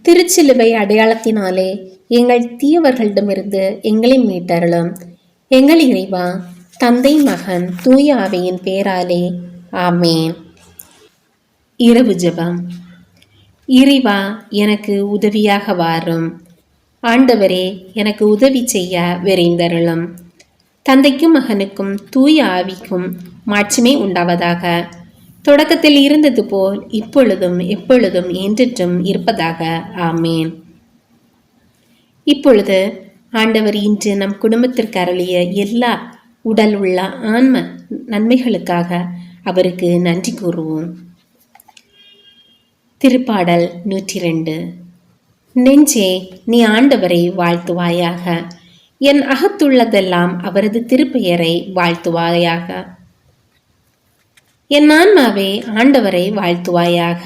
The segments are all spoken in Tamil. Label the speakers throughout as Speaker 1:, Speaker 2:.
Speaker 1: திருச்சிலுவை அடையாளத்தினாலே எங்கள் தீயவர்களிடமிருந்து எங்களை மீட்டருளும். எங்கள் இறைவா, தந்தை, மகன், தூய ஆவியின் பேராலே ஆமேன். இரவு ஜெபம். இறைவா, எனக்கு உதவியாக வாரும். ஆண்டவரே, எனக்கு உதவி செய்ய விரைந்தருளும். தந்தைக்கும் மகனுக்கும் தூய ஆவிக்கும் மாட்சிமை உண்டாவதாக. தொடக்கத்தில் இருந்தது போல் இப்பொழுதும் எப்பொழுதும் என்றென்றும் இருப்பதாக. ஆமேன். இப்பொழுது ஆண்டவர் இன்று நம் குடும்பத்திற்கு அருளிய எல்லா உடல் உள்ள ஆன்ம நன்மைகளுக்காக அவருக்கு நன்றி கூறுவோம். திருப்பாடல் 102. நெஞ்சே, நீ ஆண்டவரை வாழ்த்துவாயாக. என் அகத்துள்ளதெல்லாம் அவரது திருப்பெயரை வாழ்த்துவாயாக. என் ஆன்மாவே ஆண்டவரை வாழ்த்துவாயாக.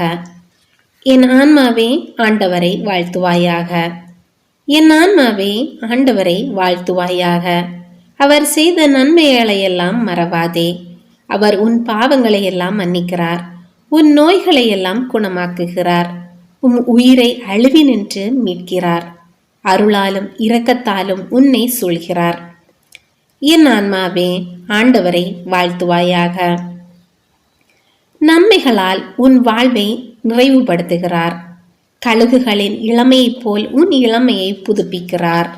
Speaker 1: என் ஆன்மாவே ஆண்டவரை வாழ்த்துவாயாக. என் ஆன்மாவே ஆண்டவரை வாழ்த்துவாயாக. அவர் செய்த நன்மைகளையெல்லாம் மறவாதே. அவர் உன் பாவங்களையெல்லாம் மன்னிக்கிறார், உன் நோய்களையெல்லாம் குணமாக்குகிறார், உன் உயிரை அழிவினின்று மீட்கிறார், அருளாலும் இரக்கத்தாலும் உன்னை சூழ்கிறார். என் ஆன்மாவே ஆண்டவரை வாழ்த்துவாயாக. நன்மைகளால் உன் வாழ்வை நிறைவுபடுத்துகிறார். கழுகுகளின் இளமையைப் போல் உன் இளமையை புதுப்பிக்கிறார்.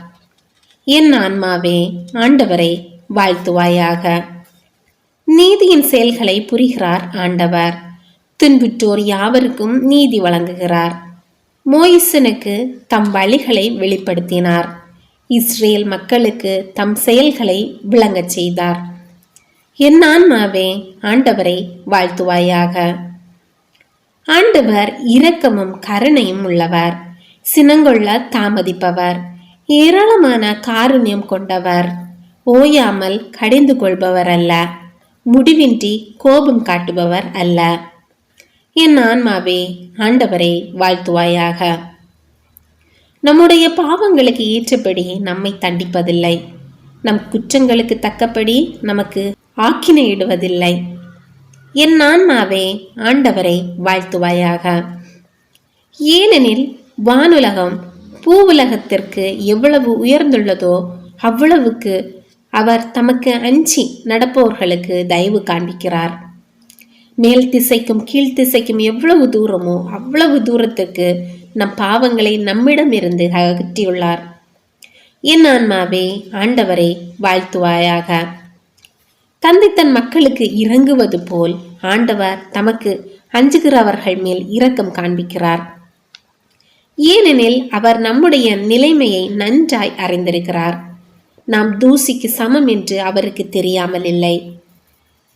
Speaker 1: என் ஆன்மாவே ஆண்டவரை வாழ்த்துவாயாக. நீதியின் செயல்களை புரிகிறார் ஆண்டவர். துன்புற்றோர் யாவருக்கும் நீதி வழங்குகிறார். மோயிசனுக்கு தம் வழிகளை வெளிப்படுத்தினார். இஸ்ரேல் மக்களுக்கு தம் செயல்களை விளங்கச் செய்தார். என் ஆன்மாவே ஆண்டவரை வாழ்த்துவாயாக. ஆண்டவர் இரக்கமும் கருணையும் உள்ளவர், சினங்கொள்ள தாமதிப்பவர், ஏராளமான காருண்யம் கொண்டவர், ஓயாமல் கடிந்து கொள்பவர் அல்ல, முடிவின்றி கோபம் காட்டுபவர் அல்ல. என் ஆன்மாவே ஆண்டவரை வாழ்த்துவாயாக. நம்முடைய பாவங்களுக்கு ஏற்றபடி நம்மை தண்டிப்பதில்லை, நம் குற்றங்களுக்கு தக்கபடி நமக்கு ஆக்கினையிடுவதில்லை. என் ஆன்மாவே ஆண்டவரை வாழ்த்துவாயாக. ஏனெனில் வானுலகம் பூவுலகத்திற்கு எவ்வளவு உயர்ந்துள்ளதோ அவ்வளவுக்கு அவர் தமக்கு அஞ்சி நடப்பவர்களுக்கு தயவு காண்பிக்கிறார். மேல் திசைக்கும் கீழ்த்திசைக்கும் எவ்வளவு தூரமோ அவ்வளவு தூரத்துக்கு நம் பாவங்களை நம்மிடமிருந்து அகற்றியுள்ளார். என் ஆன்மாவே ஆண்டவரை வாழ்த்துவாயாக. தந்தை தன் மக்களுக்கு இறங்குவது போல் ஆண்டவர் தமக்கு அஞ்சுகிறவர்கள் மேல் இரக்கம் காண்பிக்கிறார். ஏனெனில் அவர் நம்முடைய நிலைமையை நன்றாய் அறிந்திருக்கிறார். நாம் தூசிக்கு சமம் என்று அவருக்கு தெரியாமல் இல்லை.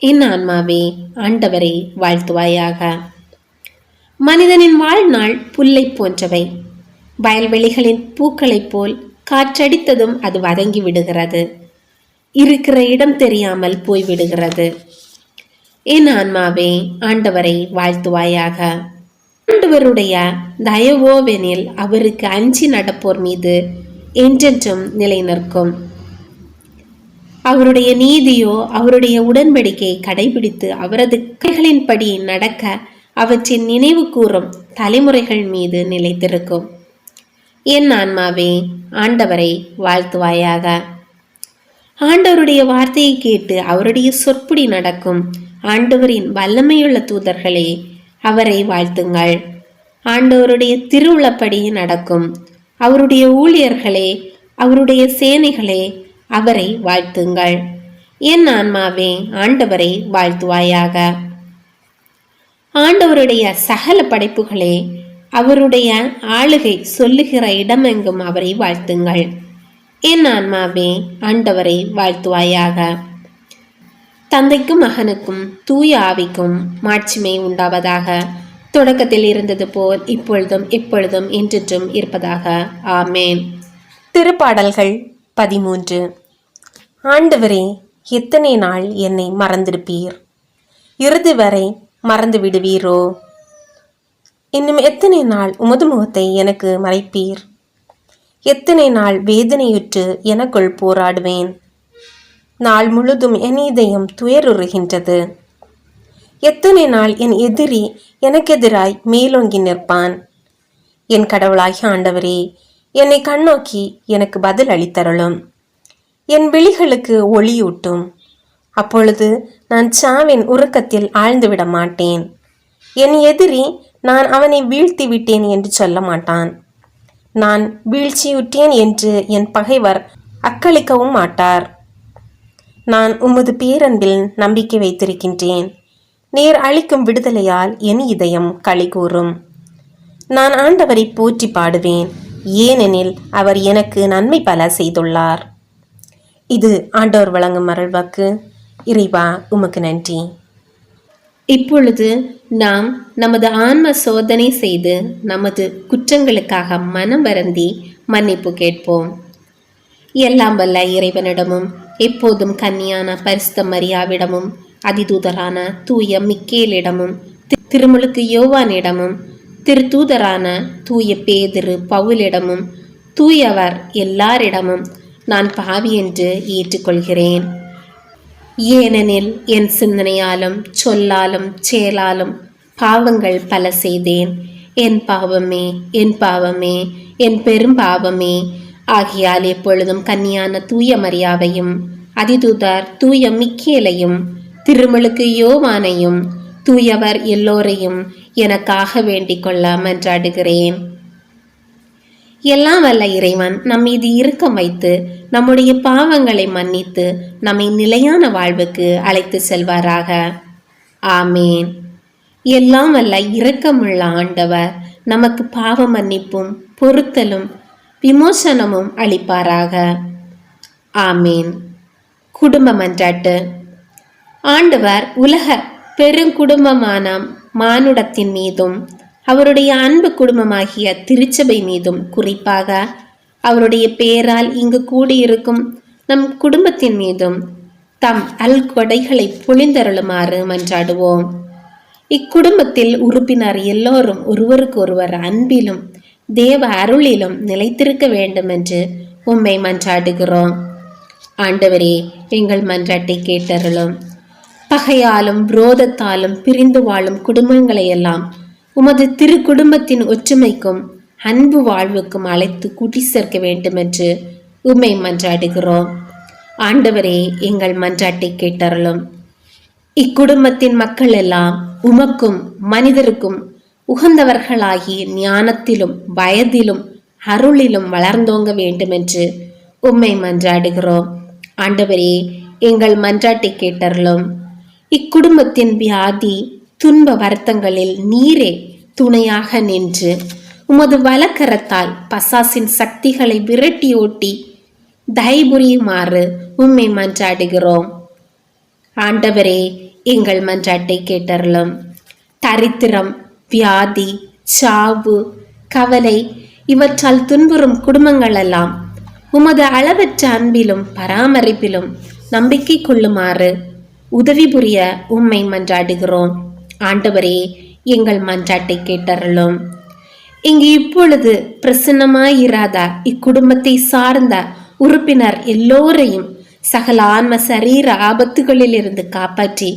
Speaker 1: என் ஆன்மாவே ஆண்டவரை வாழ்த்துவாயாக. மனிதனின் வாழ்நாள் புல்லை போன்றவை. வயல்வெளிகளின் பூக்களைப் போல் காற்றடித்ததும் அது வதங்கி விடுகிறது, இருக்கிற இடம் தெரியாமல் போய்விடுகிறது. என் ஆன்மாவே ஆண்டவரை வாழ்த்துவாயாக. ஆண்டவருடைய தயவோவெனில் அவருக்கு அஞ்சி நடப்போர் மீது என்றென்றும் நிலை நிற்கும். அவருடைய நீதியோ அவருடைய உடன்படிக்கையை கடைபிடித்து அவரது கைகளின்படி நடக்க அவற்றின் நினைவு கூறும் தலைமுறைகள் மீது நிலைத்திருக்கும். என் ஆன்மாவே ஆண்டவரை வாழ்த்துவாயாக. ஆண்டவருடைய வார்த்தையை கேட்டு அவருடைய சொற்படி நடக்கும் ஆண்டவரின் வல்லமையுள்ள தூதர்களே, அவரை வாழ்த்துங்கள். ஆண்டவருடைய திருவுளப்படி நடக்கும் அவருடைய ஊழியர்களே, அவருடைய சேனைகளே, அவரை வாழ்த்துங்கள். என் ஆன்மாவே ஆண்டவரை வாழ்த்துவாயாக. ஆண்டவருடைய சகல படைப்புகளே, அவருடைய ஆளுகை சொல்லுகிற இடமெங்கும் அவரை வாழ்த்துங்கள். என் ஆன்மாவே ஆண்டவரை வாழ்த்துவாயாக. தந்தைக்கும் மகனுக்கும் தூய ஆவிக்கும் மாட்சிமை உண்டாவதாக. தொடக்கத்தில் இருந்தது போல் இப்பொழுதும் எப்பொழுதும் என்றென்றும் இருப்பதாக. ஆமேன். திருப்பாடல்கள் 13. ஆண்டவரே, எத்தனை நாள் என்னை மறந்திருப்பீர்? இறுதி வரை மறந்து விடுவீரோ? இன்னும் எத்தனை நாள் உமது முகத்தை எனக்கு மறைப்பீர்? எத்தனை நாள் வேதனையுற்று எனக்குள் போராடுவேன்? நாள் முழுதும் என் இதயம் துயருறுகின்றது. எத்தனை நாள் என் எதிரி எனக்கெதிராய் மேலோங்கி நிற்பான்? என் கடவுளாகிய ஆண்டவரே, என்னை கண்ணோக்கி எனக்கு பதில் அளித்தருளும். என் விழிகளுக்கு ஒளியூட்டும். அப்பொழுது நான் சாவின் உறக்கத்தில் ஆழ்ந்துவிட மாட்டேன். என் எதிரி நான் அவனை வீழ்த்தி விட்டேன் என்று சொல்ல மாட்டான். நான் வீழ்ச்சியுற்றேன் என்று என் பகைவர் அக்களிக்கவும் மாட்டார். நான் உமது பேரன்பில் நம்பிக்கை வைத்திருக்கின்றேன். நீர் அளிக்கும் விடுதலையால் என் இதயம் களி கூறும். நான் ஆண்டவரை போற்றி பாடுவேன், ஏனெனில் அவர் எனக்கு நன்மை பல செய்துள்ளார். இது ஆண்டவர் வழங்கும் அருள்வாக்கு. இறைவா, உமக்கு நன்றி. இப்பொழுது நாம் நமது ஆன்ம சோதனை செய்து நமது குற்றங்களுக்காக மனம் வருந்தி மன்னிப்பு கேட்போம். எல்லாம் வல்ல இறைவனிடமும் எப்போதும் கன்னியான பரிசுத்த மரியாவிடமும் அதிதூதரான தூய மிக்கேலிடமும் திருமுழுக்கு யோவானிடமும் திருத்தூதரான தூய பேதுரு பவுலிடமும் தூயவர் எல்லாரிடமும் நான் பாவி என்று ஏற்றுக்கொள்கிறேன். ஏனெனில் என் சிந்தனையாலும் சொல்லாலும் செயலாலும் பாவங்கள் பல செய்தேன். என் பாவமே, என் பாவமே, என் பெரும் பாவமே. ஆகியால் எப்பொழுதும் கன்னியான தூய மரியாவையும் அதிதூதர் தூய மிக்கேலையும் திருமுழுக்கு யோவானையும் தூயவர் எல்லோரையும் எனக்காக வேண்டிக் கொள்ள மன்றாடுகிறேன். எல்லாம் வல்ல இறைவன் நம் மீது இரக்கம் வைத்து நம்முடைய பாவங்களை மன்னித்து நம்மை நிலையான வாழ்வுக்கு அழைத்து செல்வாராக. ஆமேன். எல்லாம் வல்ல இரக்கமுள்ள ஆண்டவர் நமக்கு பாவ மன்னிப்பும் பொறுத்தலும் விமோசனமும் அளிப்பாராக. ஆமேன். குடும்ப மன்றாட்டு. ஆண்டவர் உலக பெருங்குடும்பமான மானுடத்தின் மீதும் அவருடைய அன்பு குடும்பமாகிய திருச்சபை மீதும் குறிப்பாக அவருடைய பெயரால் இங்கு கூடியிருக்கும் நம் குடும்பத்தின் மீதும் தம் அல்கொடைகளை பொழிந்தருளுமாறு மன்றாடுவோம். இக்குடும்பத்தில் உறுப்பினர் எல்லோரும் ஒருவருக்கொருவர் அன்பிலும் தேவ அருளிலும் நிலைத்திருக்க வேண்டும் என்று உம்மை மன்றாடுகிறோம். ஆண்டவரே, எங்கள் மன்றாட்டை கேட்டருளும். பகையாலும் விரோதத்தாலும் பிரிந்து வாழும் குடும்பங்களையெல்லாம் உமது திரு குடும்பத்தின் ஒற்றுமைக்கும் அன்பு வாழ்வுக்கும் அழைத்து கூட்டி சேர்க்க வேண்டும் என்று உம்மை மன்றாடுகிறோம். ஆண்டவரே, எங்கள் மன்றாட்டை கேட்டருளும். இக்குடும்பத்தின் மக்கள் எல்லாம் உமக்கும் மனிதருக்கும் உகந்தவர்களாகி ஞானத்திலும் வயதிலும் அருளிலும் வளர்ந்தோங்க வேண்டும் என்று உம்மை மன்றாடுகிறோம். ஆண்டவரே, எங்கள் மன்றாட்டை கேட்டருளும். இக்குடும்பத்தின் வியாதி துன்ப வருத்தங்களில் நீரே துணையாக நின்று உமது வலக்கரத்தால் பசாசின் சக்திகளை விரட்டி ஓட்டி தயபுரியுமாறு உம்மை மன்றாடுகிறோம். ஆண்டவரே, எங்கள் மன்றாட்டை கேட்டருளும். தரித்திரம், வியாதி, சாவு, கவலை இவற்றால் துன்புறும் குடும்பங்களெல்லாம் உமது அளவற்ற அன்பிலும் பராமரிப்பிலும் நம்பிக்கை கொள்ளுமாறு உதவி புரிய உம்மை மன்றாடுகிறோம். ஆண்டவரே, எங்கள் மன்றாட்டை கேட்டருளும். இங்கு இப்பொழுது பிரசன்னமாயிராத இக்குடும்பத்தை சார்ந்த உறுப்பினர் எல்லோரையும் சகல ஆன்ம சரீர ஆபத்துகளிலிருந்து காப்பாற்றி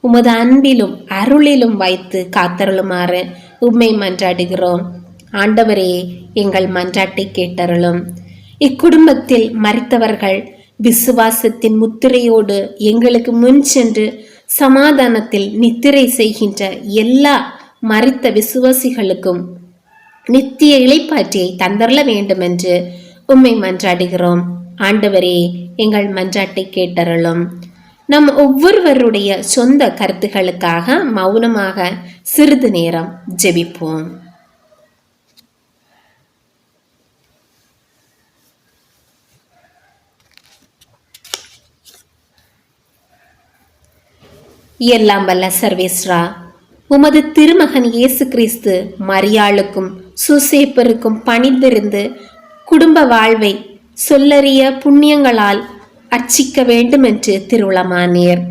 Speaker 1: உமது அன்பிலும் அருளிலும் வைத்து காத்தருளுமாறு உம்மை மன்றாடுகிறோம். ஆண்டவரே, எங்கள் மன்றாட்டை கேட்டருளும். இக்குடும்பத்தில் மரித்தவர்கள் விசுவாசத்தின் முத்திரையோடு எங்களுக்கு முன் சென்று சமாதானத்தில் நித்திரை செய்கின்ற எல்லா மரித்த விசுவாசிகளுக்கும் நித்திய இளைப்பாற்றியை தந்தரல வேண்டும் என்று உம்மை மன்றாடுகிறோம். ஆண்டவரே, எங்கள் மன்றாட்டை கேட்டருளும். நம் ஒவ்வொருவருடைய சொந்த கருத்துக்களுக்காக மௌனமாக சிறிது நேரம் ஜெபிப்போம். எல்லாம் வல்ல சர்வேஸ்வரா, உமது திருமகன் இயேசு கிறிஸ்து மரியாளுக்கும் சூசேப்பருக்கும் பணிந்திருந்து குடும்ப வாழ்வை சொல்லறிய புண்ணியங்களால் அர்ச்சிக்க வேண்டும் என்று திருவுளமானீர்.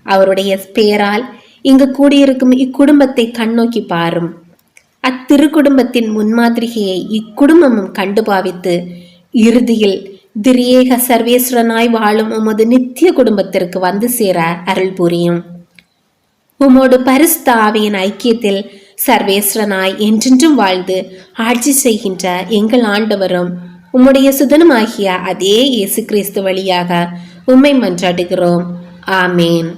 Speaker 1: அவருடைய பெயரால் இங்கு கூடியிருக்கும் இக்குடும்பத்தை கண்ணோக்கி பாரும். அத்திரு குடும்பத்தின் முன்மாதிரிகையை இக்குடும்பமும் கண்டு பாவித்து இறுதியில் திரியேக சர்வேஸ்வரனாய் வாழும் உமது நித்திய குடும்பத்திற்கு வந்து சேர அருள் புரியும். உமோடு பரிசுத்த ஆவியின் ஐக்கியத்தில் சர்வேஸ்வரனாய் என்றென்றும் வாழ்ந்து ஆட்சி செய்கின்ற எங்கள் ஆண்டவரும் உம்முடைய சுதனமாகிய அதே இயேசு கிறிஸ்து வழியாக உம்மை மன்றாடுகிறோம். ஆமேன்.